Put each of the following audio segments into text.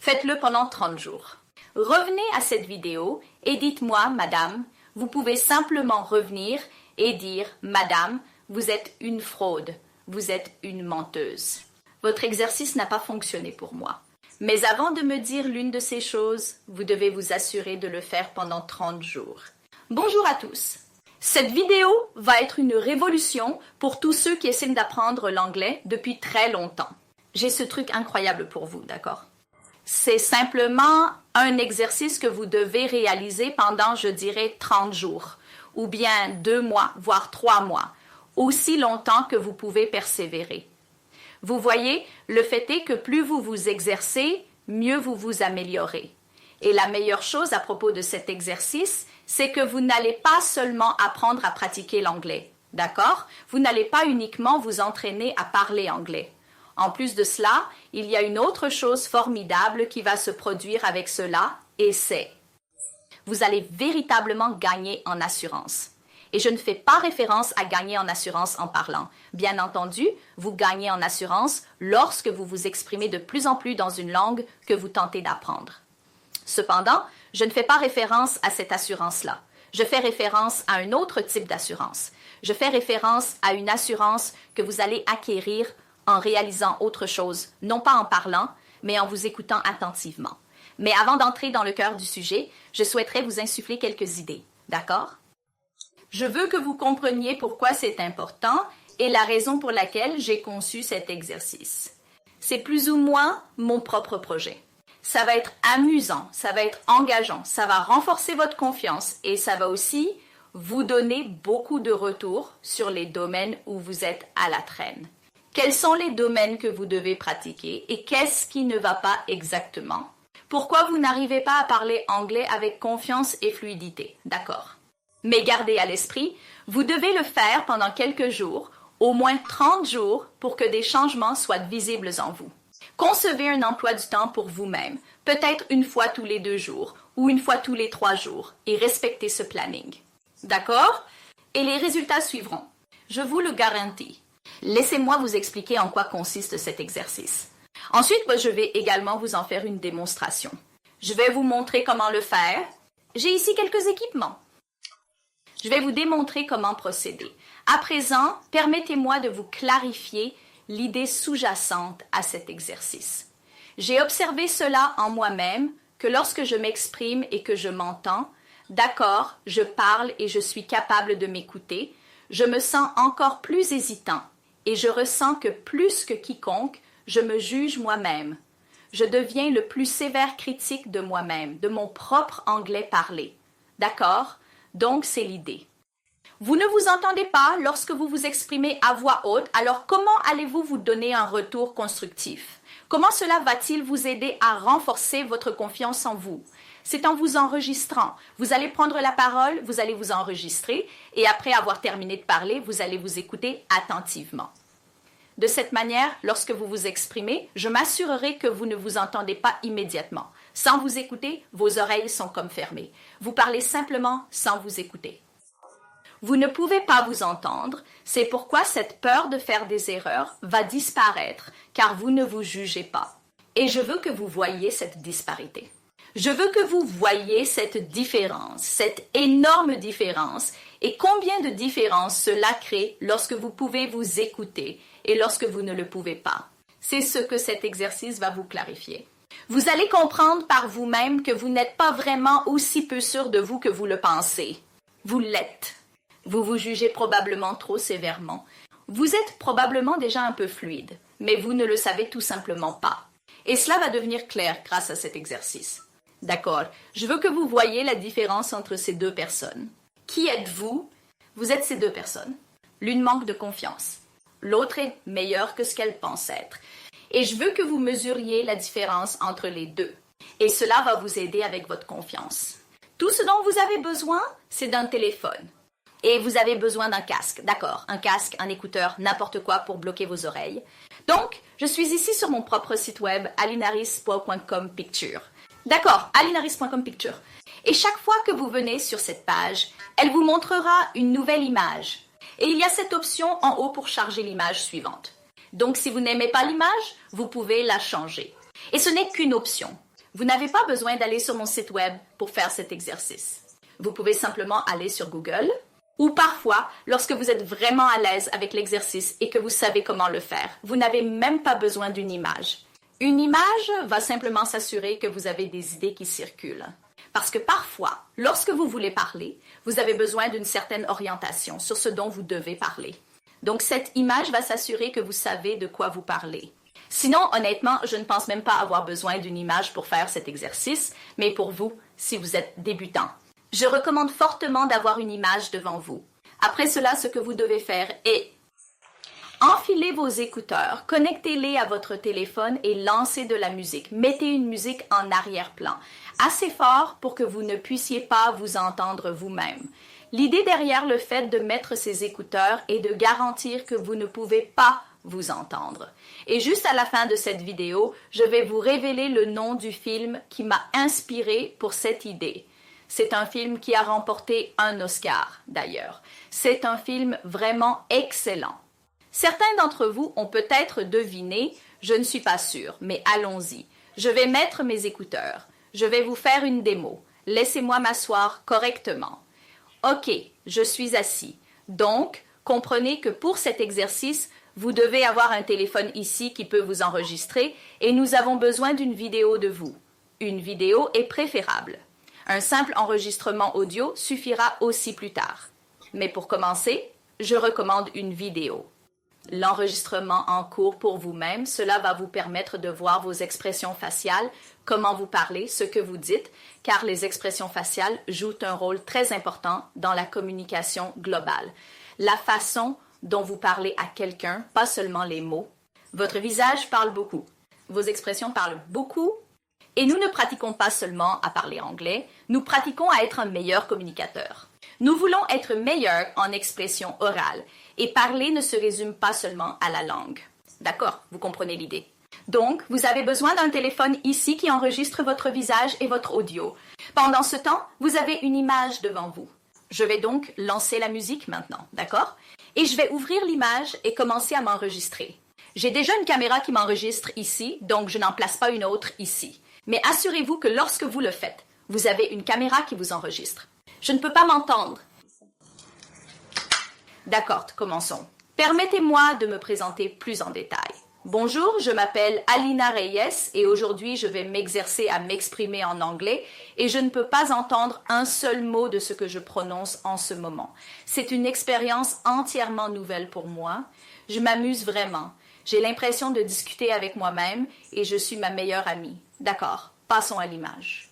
Faites-le pendant 30 jours. Revenez à cette vidéo et dites-moi, madame, vous pouvez simplement revenir et dire, madame, vous êtes une fraude, vous êtes une menteuse. Votre exercice n'a pas fonctionné pour moi. Mais avant de me dire l'une de ces choses, vous devez vous assurer de le faire pendant 30 jours. Bonjour à tous. Cette vidéo va être une révolution pour tous ceux qui essaient d'apprendre l'anglais depuis très longtemps. J'ai ce truc incroyable pour vous, d'accord? C'est simplement un exercice que vous devez réaliser pendant, je dirais, 30 jours, ou bien 2 mois, voire 3 mois, aussi longtemps que vous pouvez persévérer. Vous voyez, le fait est que plus vous vous exercez, mieux vous vous améliorez. Et la meilleure chose à propos de cet exercice, c'est que vous n'allez pas seulement apprendre à pratiquer l'anglais, d'accord? Vous n'allez pas uniquement vous entraîner à parler anglais. En plus de cela, il y a une autre chose formidable qui va se produire avec cela, et c'est vous allez véritablement gagner en assurance. Et je ne fais pas référence à gagner en assurance en parlant. Bien entendu, vous gagnez en assurance lorsque vous vous exprimez de plus en plus dans une langue que vous tentez d'apprendre. Cependant, je ne fais pas référence à cette assurance-là. Je fais référence à un autre type d'assurance. Je fais référence à une assurance que vous allez acquérir en réalisant autre chose, non pas en parlant, mais en vous écoutant attentivement. Mais avant d'entrer dans le cœur du sujet, je souhaiterais vous insuffler quelques idées, d'accord? Je veux que vous compreniez pourquoi c'est important et la raison pour laquelle j'ai conçu cet exercice. C'est plus ou moins mon propre projet. Ça va être amusant, ça va être engageant, ça va renforcer votre confiance et ça va aussi vous donner beaucoup de retours sur les domaines où vous êtes à la traîne. Quels sont les domaines que vous devez pratiquer et qu'est-ce qui ne va pas exactement? Pourquoi vous n'arrivez pas à parler anglais avec confiance et fluidité? D'accord. Mais gardez à l'esprit, vous devez le faire pendant quelques jours, au moins 30 jours, pour que des changements soient visibles en vous. Concevez un emploi du temps pour vous-même, peut-être une fois tous les 2 jours ou une fois tous les 3 jours, et respectez ce planning. D'accord? Et les résultats suivront. Je vous le garantis. Laissez-moi vous expliquer en quoi consiste cet exercice. Ensuite, je vais également vous en faire une démonstration. Je vais vous montrer comment le faire. J'ai ici quelques équipements. Je vais vous démontrer comment procéder. À présent, permettez-moi de vous clarifier l'idée sous-jacente à cet exercice. J'ai observé cela en moi-même, que lorsque je m'exprime et que je m'entends, d'accord, je parle et je suis capable de m'écouter, je me sens encore plus hésitant et je ressens que plus que quiconque, je me juge moi-même. Je deviens le plus sévère critique de moi-même, de mon propre anglais parlé. D'accord? Donc, c'est l'idée. Vous ne vous entendez pas lorsque vous vous exprimez à voix haute, alors comment allez-vous vous donner un retour constructif? Comment cela va-t-il vous aider à renforcer votre confiance en vous? C'est en vous enregistrant. Vous allez prendre la parole, vous allez vous enregistrer et après avoir terminé de parler, vous allez vous écouter attentivement. De cette manière, lorsque vous vous exprimez, je m'assurerai que vous ne vous entendez pas immédiatement. Sans vous écouter, vos oreilles sont comme fermées. Vous parlez simplement sans vous écouter. Vous ne pouvez pas vous entendre, c'est pourquoi cette peur de faire des erreurs va disparaître, car vous ne vous jugez pas. Et je veux que vous voyiez cette disparité. Je veux que vous voyiez cette différence, cette énorme différence, et combien de différences cela crée lorsque vous pouvez vous écouter et lorsque vous ne le pouvez pas. C'est ce que cet exercice va vous clarifier. Vous allez comprendre par vous-même que vous n'êtes pas vraiment aussi peu sûr de vous que vous le pensez. Vous l'êtes. Vous vous jugez probablement trop sévèrement. Vous êtes probablement déjà un peu fluide, mais vous ne le savez tout simplement pas. Et cela va devenir clair grâce à cet exercice. D'accord, je veux que vous voyiez la différence entre ces 2 personnes. Qui êtes-vous? Vous êtes ces 2 personnes. L'une manque de confiance. L'autre est meilleure que ce qu'elle pense être. Et je veux que vous mesuriez la différence entre les 2. Et cela va vous aider avec votre confiance. Tout ce dont vous avez besoin, c'est d'un téléphone. Et vous avez besoin d'un casque, d'accord, un casque, un écouteur, n'importe quoi pour bloquer vos oreilles. Donc, je suis ici sur mon propre site web, alinaris.com picture. D'accord, alinaris.com picture. Et chaque fois que vous venez sur cette page, elle vous montrera une nouvelle image. Et il y a cette option en haut pour charger l'image suivante. Donc, si vous n'aimez pas l'image, vous pouvez la changer. Et ce n'est qu'une option. Vous n'avez pas besoin d'aller sur mon site web pour faire cet exercice. Vous pouvez simplement aller sur Google ou parfois, lorsque vous êtes vraiment à l'aise avec l'exercice et que vous savez comment le faire, vous n'avez même pas besoin d'une image. Une image va simplement s'assurer que vous avez des idées qui circulent. Parce que parfois, lorsque vous voulez parler, vous avez besoin d'une certaine orientation sur ce dont vous devez parler. Donc, cette image va s'assurer que vous savez de quoi vous parlez. Sinon, honnêtement, je ne pense même pas avoir besoin d'une image pour faire cet exercice, mais pour vous, si vous êtes débutant. Je recommande fortement d'avoir une image devant vous. Après cela, ce que vous devez faire est enfiler vos écouteurs, connectez-les à votre téléphone et lancez de la musique. Mettez une musique en arrière-plan, assez fort pour que vous ne puissiez pas vous entendre vous-même. L'idée derrière le fait de mettre ces écouteurs est de garantir que vous ne pouvez pas vous entendre. Et juste à la fin de cette vidéo, je vais vous révéler le nom du film qui m'a inspiré pour cette idée. C'est un film qui a remporté un Oscar, d'ailleurs. C'est un film vraiment excellent. Certains d'entre vous ont peut-être deviné, je ne suis pas sûre, mais allons-y. Je vais mettre mes écouteurs. Je vais vous faire une démo. Laissez-moi m'asseoir correctement. OK, je suis assis. Donc, comprenez que pour cet exercice, vous devez avoir un téléphone ici qui peut vous enregistrer et nous avons besoin d'une vidéo de vous. Une vidéo est préférable. Un simple enregistrement audio suffira aussi plus tard. Mais pour commencer, je recommande une vidéo. L'enregistrement en cours pour vous-même, cela va vous permettre de voir vos expressions faciales, comment vous parlez, ce que vous dites, car les expressions faciales jouent un rôle très important dans la communication globale. La façon dont vous parlez à quelqu'un, pas seulement les mots. Votre visage parle beaucoup. Vos expressions parlent beaucoup. Et nous ne pratiquons pas seulement à parler anglais, nous pratiquons à être un meilleur communicateur. Nous voulons être meilleurs en expression orale et parler ne se résume pas seulement à la langue. D'accord, vous comprenez l'idée. Donc, vous avez besoin d'un téléphone ici qui enregistre votre visage et votre audio. Pendant ce temps, vous avez une image devant vous. Je vais donc lancer la musique maintenant, d'accord? Et je vais ouvrir l'image et commencer à m'enregistrer. J'ai déjà une caméra qui m'enregistre ici, donc je n'en place pas une autre ici. Mais assurez-vous que lorsque vous le faites, vous avez une caméra qui vous enregistre. Je ne peux pas m'entendre. D'accord, commençons. Permettez-moi de me présenter plus en détail. Bonjour, je m'appelle Alina Reyes et aujourd'hui je vais m'exercer à m'exprimer en anglais et je ne peux pas entendre un seul mot de ce que je prononce en ce moment. C'est une expérience entièrement nouvelle pour moi. Je m'amuse vraiment. J'ai l'impression de discuter avec moi-même et je suis ma meilleure amie. D'accord, passons à l'image.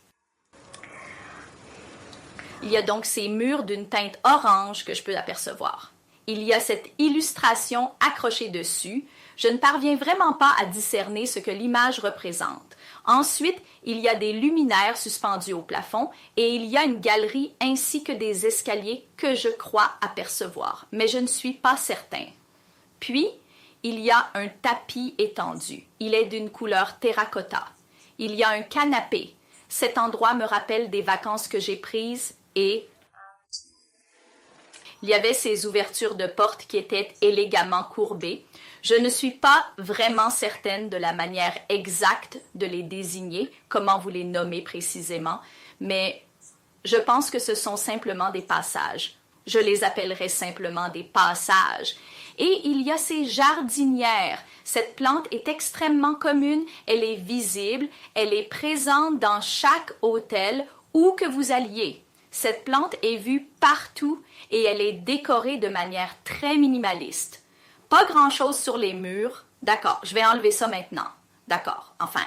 Il y a donc ces murs d'une teinte orange que je peux apercevoir. Il y a cette illustration accrochée dessus. Je ne parviens vraiment pas à discerner ce que l'image représente. Ensuite, il y a des luminaires suspendus au plafond et il y a une galerie ainsi que des escaliers que je crois apercevoir, mais je ne suis pas certain. Puis, il y a un tapis étendu. Il est d'une couleur terracotta. Il y a un canapé. Cet endroit me rappelle des vacances que j'ai prises et il y avait ces ouvertures de portes qui étaient élégamment courbées. Je ne suis pas vraiment certaine de la manière exacte de les désigner, comment vous les nommez précisément, mais je pense que ce sont simplement des passages. Je les appellerai simplement des passages. Et il y a ces jardinières. Cette plante est extrêmement commune, elle est visible, elle est présente dans chaque hôtel où que vous alliez. Cette plante est vue partout et elle est décorée de manière très minimaliste. Pas grand-chose sur les murs. D'accord, je vais enlever ça maintenant. D'accord, enfin.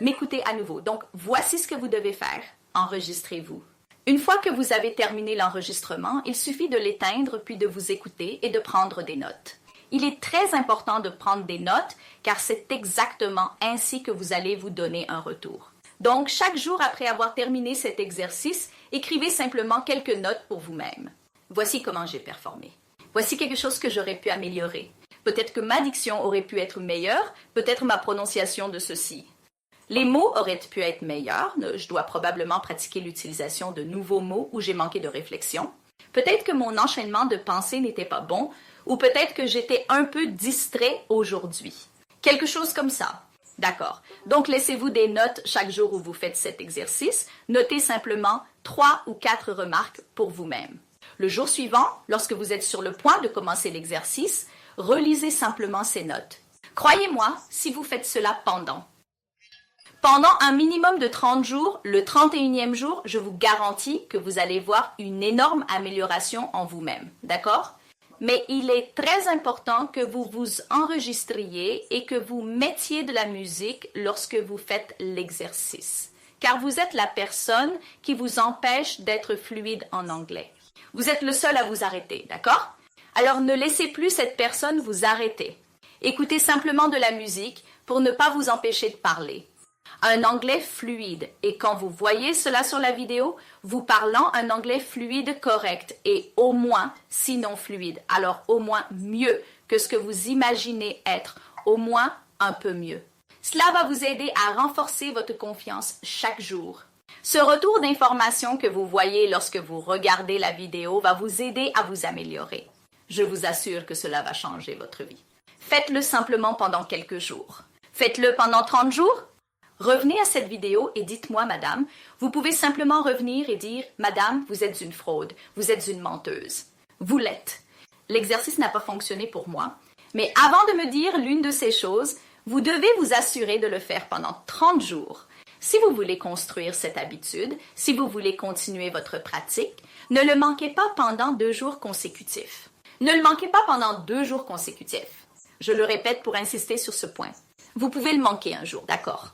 M'écoutez à nouveau. Donc, voici ce que vous devez faire. Enregistrez-vous. Une fois que vous avez terminé l'enregistrement, il suffit de l'éteindre puis de vous écouter et de prendre des notes. Il est très important de prendre des notes car c'est exactement ainsi que vous allez vous donner un retour. Donc, chaque jour après avoir terminé cet exercice, écrivez simplement quelques notes pour vous-même. Voici comment j'ai performé. Voici quelque chose que j'aurais pu améliorer. Peut-être que ma diction aurait pu être meilleure, peut-être ma prononciation de ceci. Les mots auraient pu être meilleurs. Je dois probablement pratiquer l'utilisation de nouveaux mots où j'ai manqué de réflexion. Peut-être que mon enchaînement de pensées n'était pas bon, ou peut-être que j'étais un peu distrait aujourd'hui. Quelque chose comme ça. D'accord. Donc, laissez-vous des notes chaque jour où vous faites cet exercice. Notez simplement 3 ou 4 remarques pour vous-même. Le jour suivant, lorsque vous êtes sur le point de commencer l'exercice, relisez simplement ces notes. Croyez-moi, si vous faites cela pendant un minimum de 30 jours, le 31e jour, je vous garantis que vous allez voir une énorme amélioration en vous-même. D'accord? Mais il est très important que vous vous enregistriez et que vous mettiez de la musique lorsque vous faites l'exercice. Car vous êtes la personne qui vous empêche d'être fluide en anglais. Vous êtes le seul à vous arrêter, d'accord? Alors ne laissez plus cette personne vous arrêter. Écoutez simplement de la musique pour ne pas vous empêcher de parler. Un anglais fluide. Et quand vous voyez cela sur la vidéo, vous parlant un anglais fluide correct et au moins, sinon fluide, alors au moins mieux que ce que vous imaginez être, au moins un peu mieux. Cela va vous aider à renforcer votre confiance chaque jour. Ce retour d'information que vous voyez lorsque vous regardez la vidéo va vous aider à vous améliorer. Je vous assure que cela va changer votre vie. Faites-le simplement pendant quelques jours. Faites-le pendant 30 jours. Revenez à cette vidéo et dites-moi, madame, vous pouvez simplement revenir et dire, madame, vous êtes une fraude, vous êtes une menteuse. Vous l'êtes. L'exercice n'a pas fonctionné pour moi, mais avant de me dire l'une de ces choses, vous devez vous assurer de le faire pendant 30 jours. Si vous voulez construire cette habitude, si vous voulez continuer votre pratique, ne le manquez pas pendant 2 jours consécutifs. Ne le manquez pas pendant 2 jours consécutifs. Je le répète pour insister sur ce point. Vous pouvez le manquer un jour, d'accord?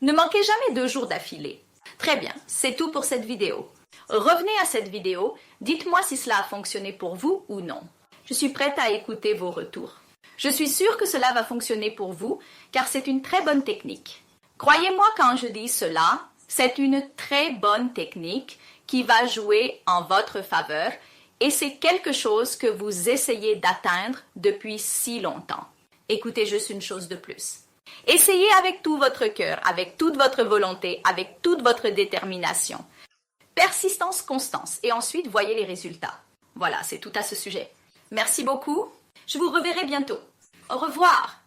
Ne manquez jamais 2 jours d'affilée. Très bien, c'est tout pour cette vidéo. Revenez à cette vidéo, dites-moi si cela a fonctionné pour vous ou non. Je suis prête à écouter vos retours. Je suis sûre que cela va fonctionner pour vous, car c'est une très bonne technique. Croyez-moi quand je dis cela, c'est une très bonne technique qui va jouer en votre faveur et c'est quelque chose que vous essayez d'atteindre depuis si longtemps. Écoutez juste une chose de plus. Essayez avec tout votre cœur, avec toute votre volonté, avec toute votre détermination. Persistance, constance et ensuite voyez les résultats. Voilà, c'est tout à ce sujet. Merci beaucoup. Je vous reverrai bientôt. Au revoir.